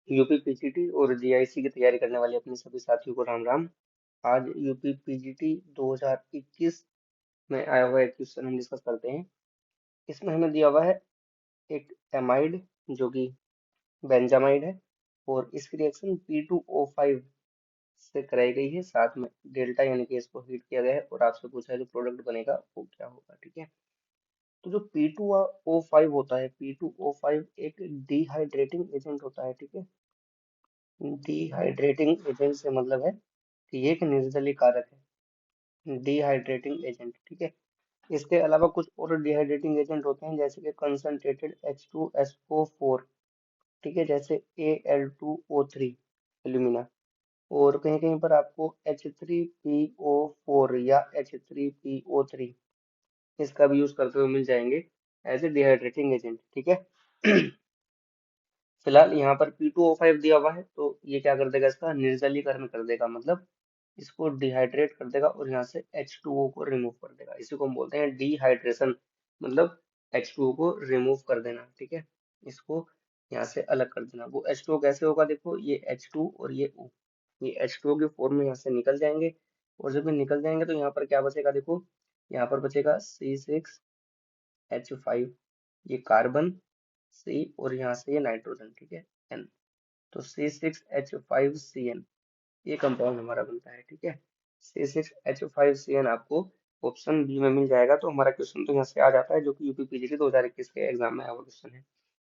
UP PGT और GIC की तैयारी करने वाले अपने सभी साथियों को राम राम। आज यूपी पीजीटी 2021 में आया हुआ एक क्वेश्चन हम डिस्कस करते हैं। इसमें हमें दिया हुआ है एक एमाइड जो कि बेंजामाइड है और इसकी रिएक्शन P2O5 से कराई गई है। साथ में डेल्टा यानी कि इसको हीट किया गया है और आपसे पूछा है जो प्रोडक्ट बनेगा वो क्या होगा। ठीक है, तो जो P2O5 होता है, P2O5 एक डिहाइड्रेटिंग एजेंट होता है। ठीक है, डिहाइड्रेटिंग एजेंट से मतलब है कि ये एक निर्जलीकारक है, डिहाइड्रेटिंग एजेंट। ठीक है, इसके अलावा कुछ और डिहाइड्रेटिंग एजेंट होते हैं जैसे कि कंसंट्रेटेड H2SO4। ठीक है, जैसे Al2O3 एल्यूमिना, और कहीं कहीं पर आपको H3PO4 या H3PO3 इसका भी यूज करते हुए मिल जाएंगे एज ए डिहाइड्रेटिंग एजेंट। ठीक है, फिलहाल यहाँ पर P2O5 दिया हुआ है तो ये क्या कर देगा, इसका निर्जलीकरण कर देगा, मतलब इसको डिहाइड्रेट कर देगा और यहाँ से H2O को रिमूव कर देगा। इसी को हम बोलते हैं डिहाइड्रेशन, मतलब H2O को रिमूव कर देना। ठीक है, इसको यहाँ से अलग कर देना। वो H2O कैसे होगा, देखो ये H2 और ये O, ये H2O के फॉर्म में यहाँ से निकल जाएंगे। और जब ये निकल जाएंगे तो यहाँ पर क्या बचेगा, देखो यहाँ पर बचेगा C6H5, ये कार्बन C और यहाँ से ये नाइट्रोजन। ठीक है, N, तो C6H5CN ये कंपाउंड हमारा बनता है। ठीक है, C6H5CN आपको ऑप्शन बी में मिल जाएगा। तो हमारा क्वेश्चन तो यहाँ से आ जाता है, जो कि यूपी पीजीटी 2021 के एग्जाम में आया हुआ क्वेश्चन है।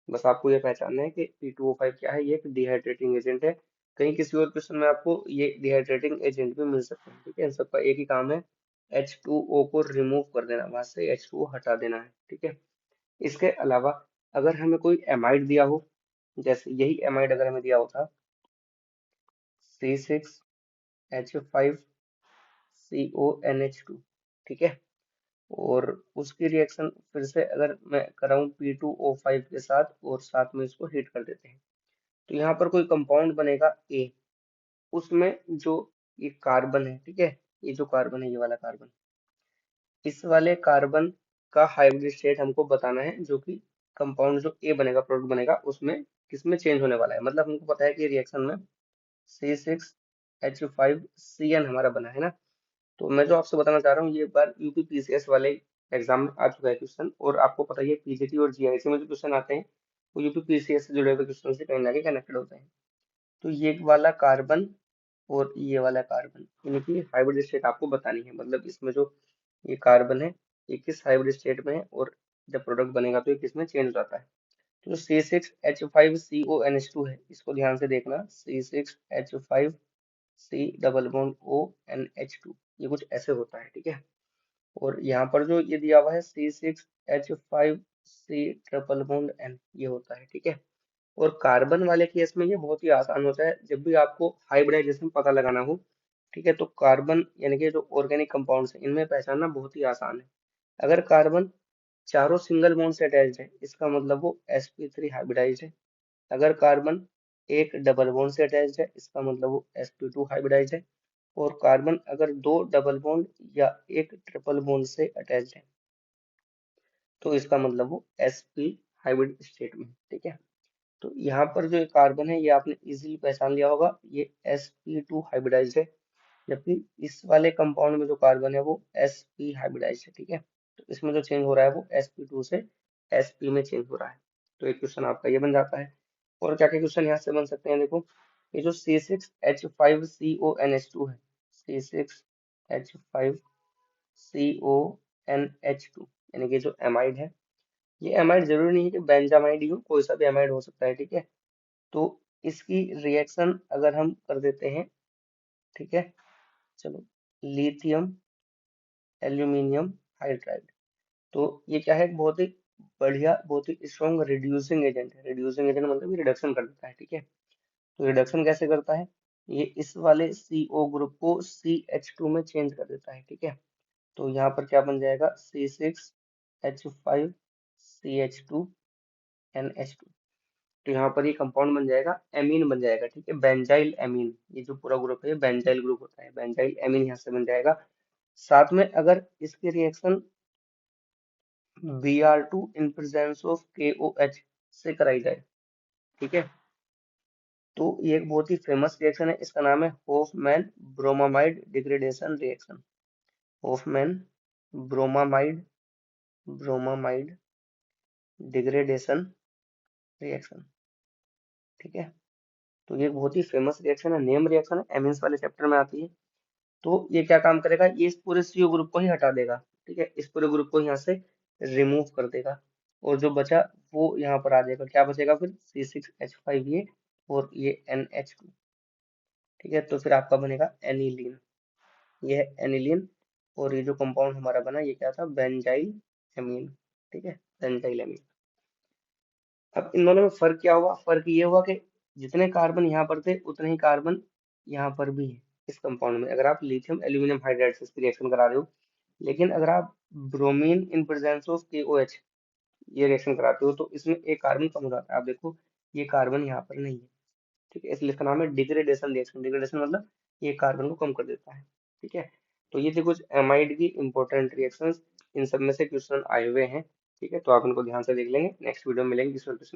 बस आपको ये पहचानना है कि P2O5 क्या है, ये एक डिहाइड्रेटिंग एजेंट है। कहीं किसी और क्वेश्चन में आपको ये डिहाइड्रेटिंग एजेंट भी मिल सकते हैं। ठीक है, इन सबका एक ही काम है, H2O को रिमूव कर देना, वहां से H2O हटा देना है। ठीक है, इसके अलावा अगर हमें कोई एमाइड दिया हो, जैसे यही एमाइड अगर हमें दिया होता C6H5CONH2, ठीक है, और उसकी रिएक्शन फिर से अगर मैं कराऊं P2O5 के साथ और साथ में इसको हीट कर देते हैं, तो यहाँ पर कोई कंपाउंड बनेगा A। उसमें जो ये कार्बन है, ठीक है, ये जो कार्बन है, ये वाला कार्बन, इस वाले कार्बन का हाइब्रिड स्टेट हमको बताना है, जो कि कंपाउंड जो ए बनेगा, प्रोडक्ट बनेगा, उसमें किसमें चेंज होने वाला है। मतलब हमको पता है कि रिएक्शन में C6H5CN हमारा बना है ना। तो मैं जो आपसे बताना चाह रहा हूँ, ये बार यूपी पीसीएस वाले एग्जाम में आ चुका है क्वेश्चन, और आपको पता ही है पीजीटी और जीआईसी में जो क्वेश्चन आते हैं वो यूपी पीसीएस से जुड़े हुए क्वेश्चन से कहीं ना कहीं कनेक्टेड होते हैं। तो ये वाला कार्बन और ये वाला कार्बन, इनकी हाइब्रिड स्टेट आपको बतानी है। मतलब इसमें जो ये कार्बन है, ये किस हाइब्रिड स्टेट में है, और जब प्रोडक्ट बनेगा तो ये किस में चेंज हो जाता है। तो जो C6H5CONH2 है, इसको ध्यान से देखना, C6H5C डबल बॉन्ड ONH2, ये कुछ ऐसे होता है। ठीक है, और यहाँ पर जो ये दिया हुआ है C6H5C ट्रिपल बॉन्ड N, ये होता है। ठीक है, और कार्बन वाले केस में ये बहुत ही आसान होता है, जब भी आपको हाइब्रिडाइजेशन पता लगाना हो। ठीक है, तो कार्बन यानी कि जो ऑर्गेनिक कंपाउंड्स हैं, इनमें पहचानना बहुत ही आसान है। अगर कार्बन चारों सिंगल बॉन्ड से अटैच्ड है, इसका मतलब वो sp3 हाइब्रिडाइज्ड है। अगर कार्बन एक डबल बॉन्ड से अटैच्ड है, इसका मतलब वो sp2 हाइब्रिडाइज्ड है। और कार्बन अगर दो डबल बॉन्ड या एक ट्रिपल बॉन्ड से अटैच्ड है, तो इसका मतलब वो sp हाइब्रिड स्टेट में है। ठीक है, तो यहाँ पर जो कार्बन है, ये आपने इजीली पहचान लिया होगा, ये sp2 हाइब्रिडाइज्ड है। जबकि इस वाले कंपाउंड में जो कार्बन है वो sp हाइब्रिडाइज्ड है। ठीक है, तो इसमें जो चेंज हो रहा है वो sp2 से sp में चेंज हो रहा है। तो एक क्वेश्चन आपका ये बन जाता है। और क्या क्या क्वेश्चन यहाँ से बन सकते हैं, देखो ये जो C6H5CONH2 है, C6H5CONH2 यानी कि जो एमाइड है, ये एमाइड जरूरी नहीं है कि बेंजामाइड ही हो, कोई सा भी एमाइड हो सकता है। ठीक है, तो इसकी रिएक्शन अगर हम कर देते हैं, ठीक है, चलो, लिथियम एल्यूमिनियम हाइड्राइड, तो ये क्या है, बहुत ही बढ़िया, बहुत ही स्ट्रॉन्ग रिड्यूसिंग एजेंट है। रिड्यूसिंग एजेंट मतलब ये रिडक्शन कर देता है। ठीक है, तो रिडक्शन कैसे करता है, ये इस वाले CO ग्रुप को CH2 में चेंज कर देता है। ठीक है, तो यहाँ पर क्या बन जाएगा, C6H5CH2NH2, तो यहाँ पर ये कंपाउंड बन जाएगा, एमीन बन जाएगा। ठीक है, बेंजाइल एमीन, ये जो पूरा ग्रुप है बेंजाइल ग्रुप होता है, बेंजाइल एमीन यहाँ से बन जाएगा। साथ में अगर इसकी reaction Br2 in presence of KOH से कराई जाए, ठीक है, तो ये एक बहुत ही फेमस रिएक्शन है, इसका नाम है Hofmann bromamide degradation reaction. Hofmann bromamide bromamide degradation reaction, ठीक है। तो ये एक बहुत ही फेमस रिएक्शन है, नेम रिएक्शन है, एमिन्स वाले चैप्टर में आती है। तो ये क्या काम करेगा, ये इस पूरे सीओ ग्रुप को ही हटा देगा, ठीक है, इस पूरे ग्रुप को यहाँ से रिमूव कर देगा, और जो बचा वो यहाँ पर आ जाएगा, क्या बचेगा फिर C6H5 और ये NH2, ठीक है। तो फिर आपका बनेगा एनिलीन, ये है एनिलीन। और ये जो कंपाउंड हमारा बना ये क्या था, बेंजाइल एमीन, ठीक है, बेंजाइल एमीन। अब इन दोनों में फर्क क्या हुआ, फर्क ये हुआ कि जितने कार्बन यहाँ पर थे उतने ही कार्बन यहाँ पर भी है इस कंपाउंड में, अगर आप लिथियम एल्यूमिनियम हाइड्राइड से इसकी रिएक्शन करा रहे हो। लेकिन अगर आप bromine in presence of KOH ये रिएक्शन कराते हो तो इसमें एक कार्बन कम हो जाता है, आप देखो ये कार्बन यहाँ पर नहीं है, ठीक है, इसलिए इसका नाम है डिग्रेडेशन रिएक्शन। डिग्रेडेशन मतलब ये कार्बन को कम कर देता है, ठीक है। तो ये थे कुछ एमाइड की इंपॉर्टेंट रिएक्शंस, इन सब में से क्वेश्चन आए हुए हैं, ठीक है, तो आप इनको ध्यान से देख लेंगे, नेक्स्ट वीडियो में मिलेंगे, दूसरे क्वेश्चन।